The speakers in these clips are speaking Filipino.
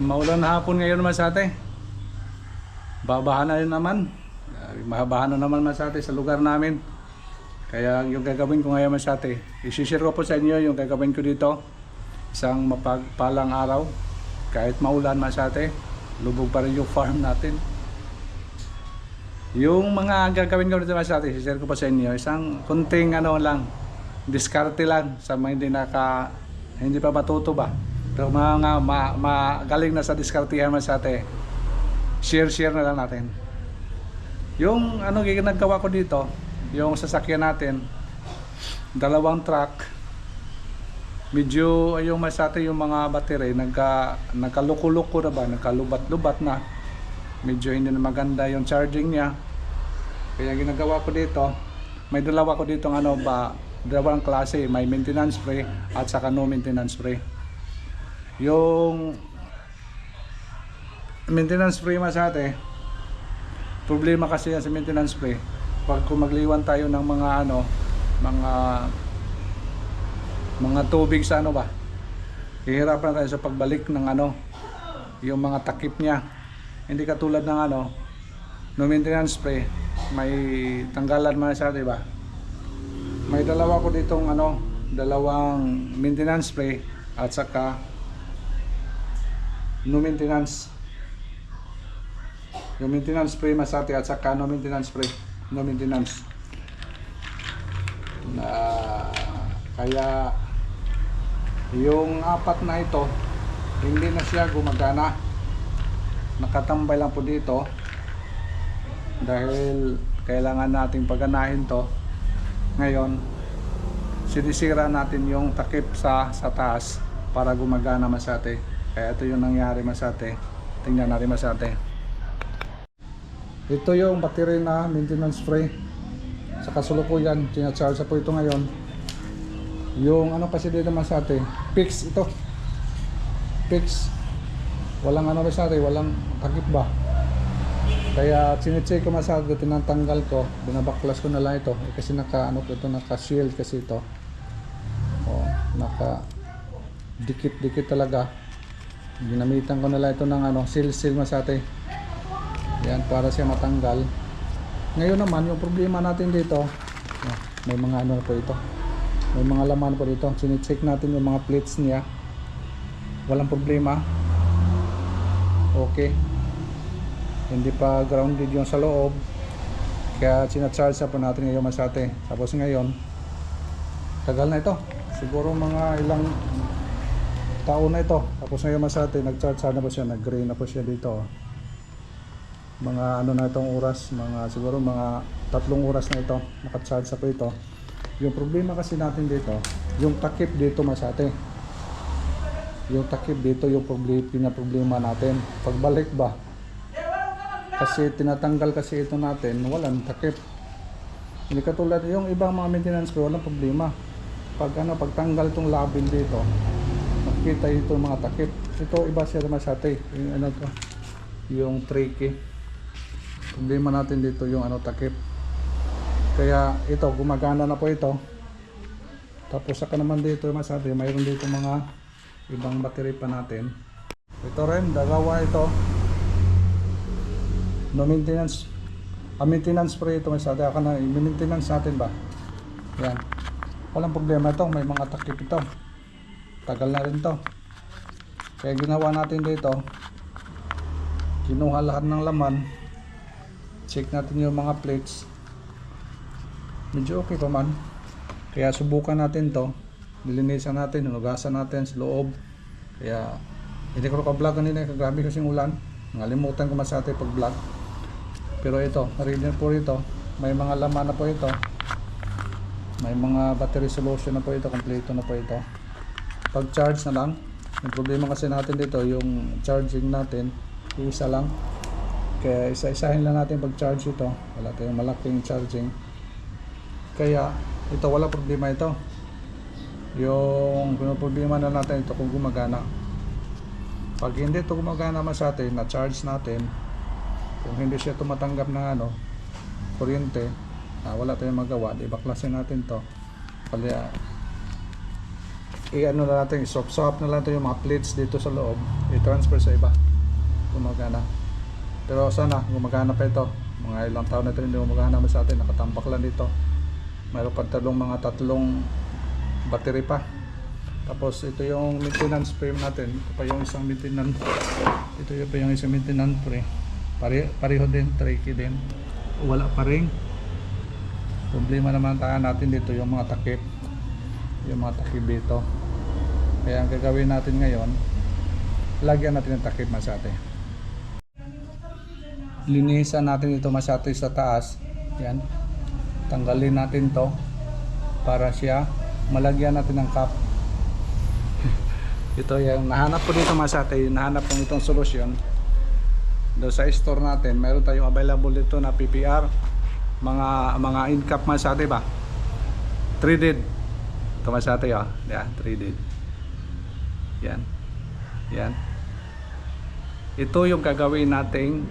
Maulan na hapon ngayon naman sa atin. Babahan na rin naman. Mahabahan na naman sa atin sa lugar namin. Kaya yung gagawin ko ngayon sa atin, isi-share ko po sa inyo yung gagawin ko dito. Isang mapagpalang araw. Kahit maulan sa atin, lubog pa rin yung farm natin. Yung mga gagawin ko dito sa atin, isi-share ko po sa inyo. Isang kunting lang, diskarte lang sa mga hindi pa matuto ba. Pero mga magaling na sa diskartihan sa atin, share na lang natin. Yung ginagawa ko dito, yung sasakyan natin, 2 truck, medyo yung masate yung mga battery nagkaluko-luko na ba, nagkalubat-lubat na, medyo hindi na maganda yung charging niya. Kaya ginagawa ko dito, may dalawa ko dito dalawang klase, may maintenance spray at saka no maintenance spray. Yung maintenance spray masate, problema kasi yan sa maintenance spray. Pag kumagliwan tayo ng mga tubig sa hihirapan tayo sa pagbalik ng yung mga takip niya. Hindi katulad ng no maintenance spray, may tanggalan sa ba? May dalawa ko ditong dalawang maintenance spray at saka no maintenance. Yung maintenance spray masate at saka no maintenance spray, no maintenance. Kaya yung apat na ito hindi na siya gumagana. Nakatambay lang po dito dahil kailangan nating paganahin to. Ngayon sinisira natin yung takip sa taas para gumagana masate. Kaya ito yung nangyari masate. Tingnan natin masate. Ito yung battery na maintenance spray. Sa kasalukuyan, sinacharge po ito ngayon. Yung kasi dito masate, fix ito. Fix. Walang masate, walang takip ba. Kaya sinecheck ko masate, tinatanggal ko, binabaklas ko na lang ito. Kasi naka-shield kasi ito. Dikit-dikit talaga. Ginamitan ko na lang ito ng seal masate. Yan, para siya matanggal. Ngayon naman, yung problema natin dito, may mga po ito. May mga laman po dito. Sine-check natin yung mga plates niya. Walang problema. Okay. Hindi pa grounded yung sa loob. Kaya sinacharge po natin ngayon masate. Tapos ngayon, tagal na ito. Siguro mga ilang taon na ito. Tapos ngayon masate, nag-charge na po siya. Nag-gray na po siya dito. Mga na itong oras, siguro mga 3 oras na ito, naka-charge po ito. Yung problema kasi natin dito, yung takip dito masate. Yung takip dito yung problema natin. Pagbalik ba? Kasi tinatanggal kasi ito natin, walang takip. Hindi katulad yung ibang mga maintenance ko, walang problema. Pagtanggal itong label dito, makikita ito mga takip. Ito iba siya masate. Yung yung tricky. Problema natin dito yung takip. Kaya ito gumagana na po ito. Tapos saka naman dito masabi, mayroon dito mga ibang battery pa natin. Ito rin, dalawa ito. No maintenance. Maintenance spray ito masabi. Maintenance natin ba? Yan. Walang problema ito, may mga takip ito. Tagal na rin to. Kaya ginawa natin dito, kinuha lahat ng laman. Check natin yung mga plates. Medyo okay pa man. Kaya subukan natin to. Nilinisan natin, hinugasan natin sa loob. Kaya hindi ko ka-vlog kanina, grabe kasing ulan. Nalimutan ko masate pag-vlog. Pero ito, narinig po rito. May mga laman na po ito. May mga battery solution na po ito, kompleto na po ito. Pag-charge na lang. Yung problema kasi natin dito, yung charging natin, isa lang. Kaya isa-isahin lang natin pag-charge ito. Wala tayong malaking charging. Kaya ito wala problema ito. Yung problema na natin ito kung gumagana. Pag hindi ito gumagana masate, na-charge natin. Kung hindi siya tumatanggap ng kuryente, wala tayong magawa. Di baklasin natin to. Kaya i-ano na natin, i-swap na lang ito yung mga plates dito sa loob, i-transfer sa iba. Gumagana. Pero sana gumagana pa ito. Mga ilang taon na ito hindi gumagana sa atin, nakatambak lang dito. Mayroon pa tatlong battery pa. Tapos ito yung maintenance frame natin. Ito pa yung isang maintenance. Ito pa yung isang maintenance frame. Pareho din, tricky din. Wala pa rin. Problema naman natin dito yung mga takip. Yung mga takip dito. Kaya ang gagawin natin ngayon, lagyan natin ng takip masate. Linisan natin ito masate sa taas. Yan. Tanggalin natin to para siya malagyan natin ng cap. Ito yung nahanap ko dito masate, nahanap ko itong solusyon. Doon sa store natin, meron tayong available dito na PPR, mga in cap masate ba? Threaded. Ito masate oh. Yeah, threaded. Yan. Yan. Ito yung gagawin nating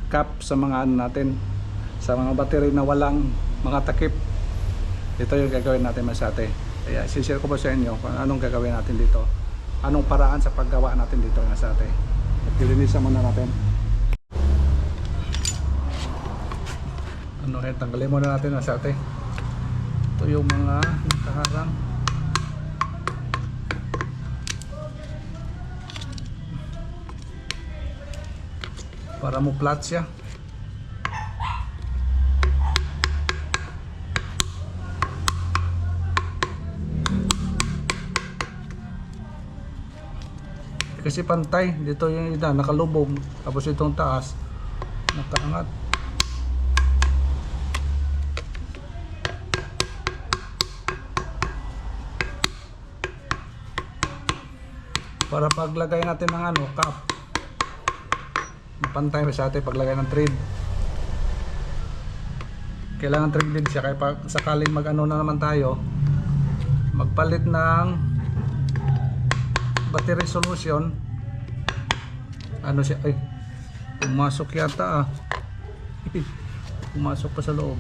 cap sa mga ano natin, sa mga battery na walang mga takip. Ito yung gagawin natin masate. Kaya sishare ko po sa inyo kung anong gagawin natin dito. Anong paraan sa paggawa natin dito masate. At dilinisan muna natin. Tanggalin muna natin masate. Ito yung mga nakaharang. Para mo flat siya. Kasi pantay dito yung ida nakalubog, tapos itong taas nakaangat. Para paglagay natin ng ano, cap, pantay sa atin paglagay ng thread. Kailangan thread din siya, kaya pag sakaling mag ano na naman tayo, magpalit ng battery solution, ano siya, ay pumasok yata pumasok pa sa loob.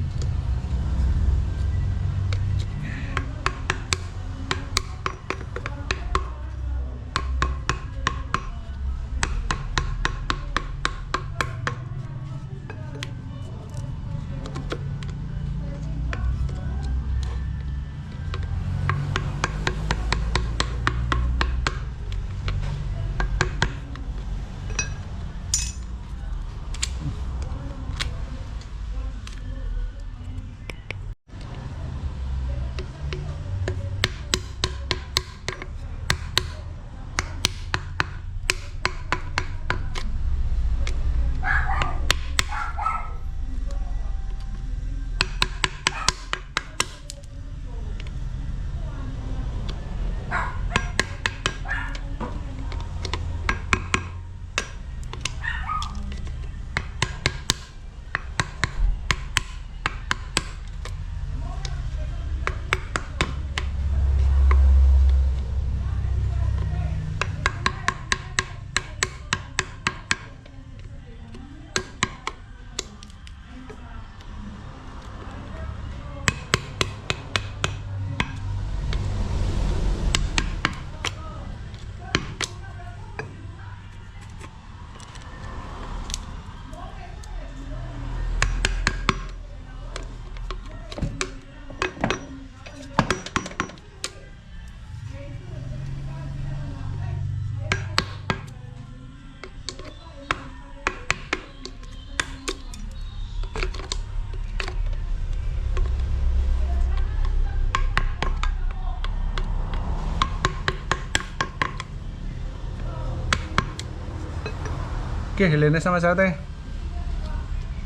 Okay, linis naman sa atin.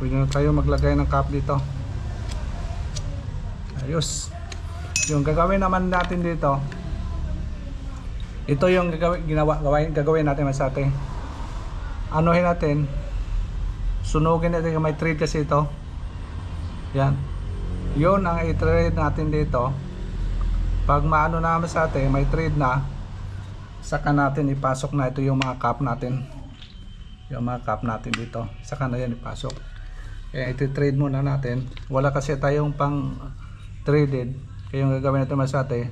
Pwede na tayo maglagay ng cap dito. Ayos. Yung gagawin naman natin dito, ito yung gagawin natin sa atin. Anuhin natin, sunugin natin, may thread kasi ito. Yan. Yun ang i-thread natin dito. Pag maano naman sa atin, may thread na, saka natin ipasok na ito yung mga cap natin. Yung mga cap natin dito, saka na yan ipasok. Kaya iti-trade muna natin. Wala kasi tayong pang traded. Kaya yung gagawin natin masate,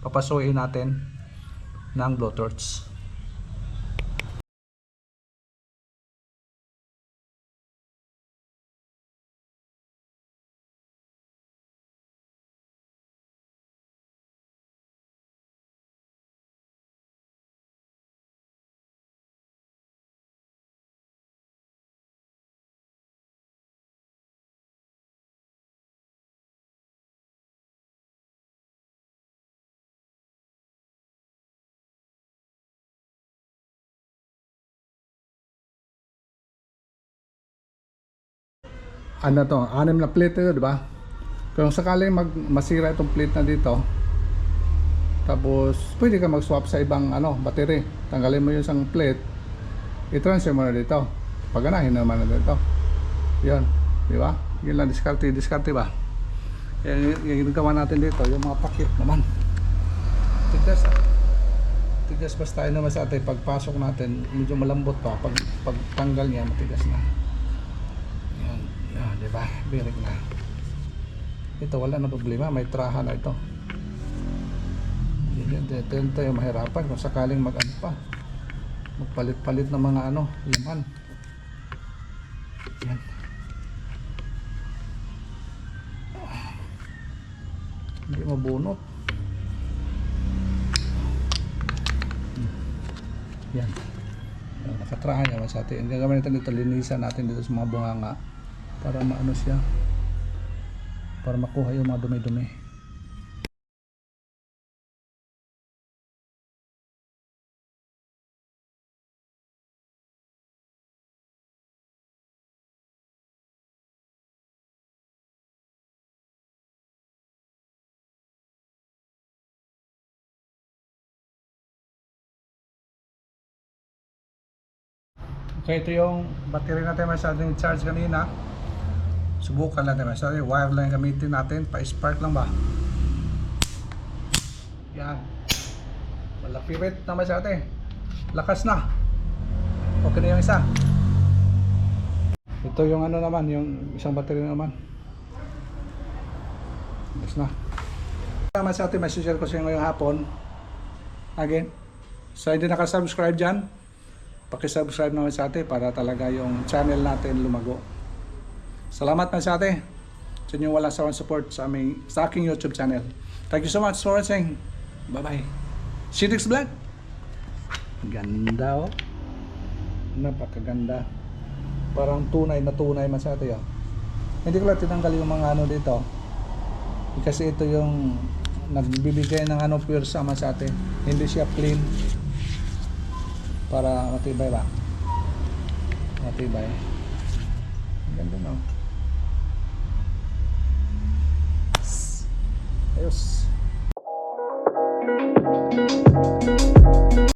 papasuin natin ng blowtorch. Ano to, 6 na plate ito, di ba? Kung sakaling masira itong plate na dito, tapos pwede ka mag-swap sa ibang battery. Tanggalin mo yung isang plate, i-transfer mo na dito. Paganahin naman na dito. Yan, di ba? Yun lang, diskarte ba? Yung ginagawa natin dito, yung mga pakit naman. Tigas basta tayo naman sa atin. Pagpasok natin, medyo malambot pa. Pag tanggal niya, matigas na. Yan, di ba? Birik na. Ito wala na problema, may traha na ito. Ito yung mahirapan kung sakaling magpalit-palit ng mga laman. Yan. Hindi mabunot. Yan. Nakatrahan naman sa atin. Ang gagawin natin dito, linisan natin dito sa mga bunganga para maano siya, para makuha yung mga dumi-dumi. Okay, ito yung battery natin masyadong charge kanina. Subukan natin masyadong wire lang gamitin natin, pa-spark lang ba? Yan. Malaki rate na masyadong. Lakas na. Okay na yung isa. Ito yung naman, yung isang battery naman. Yes na. Masyadong masishare ko sa inyo ngayong hapon. Again. So hindi naka-subscribe dyan, paki-subscribe naman sa atin para talaga yung channel natin lumago. Salamat na sa atin sa inyong walang sawang support sa aking YouTube channel. Thank you so much for watching. Bye bye. See you next vlog. Ganda napakaganda. Parang tunay man sa atin. Hindi ko lang tinanggal yung mga dito kasi ito yung nagbibigay ng pwersa man sa atin. Hindi siya plain, para matibay ba? Matibay. Ganda no?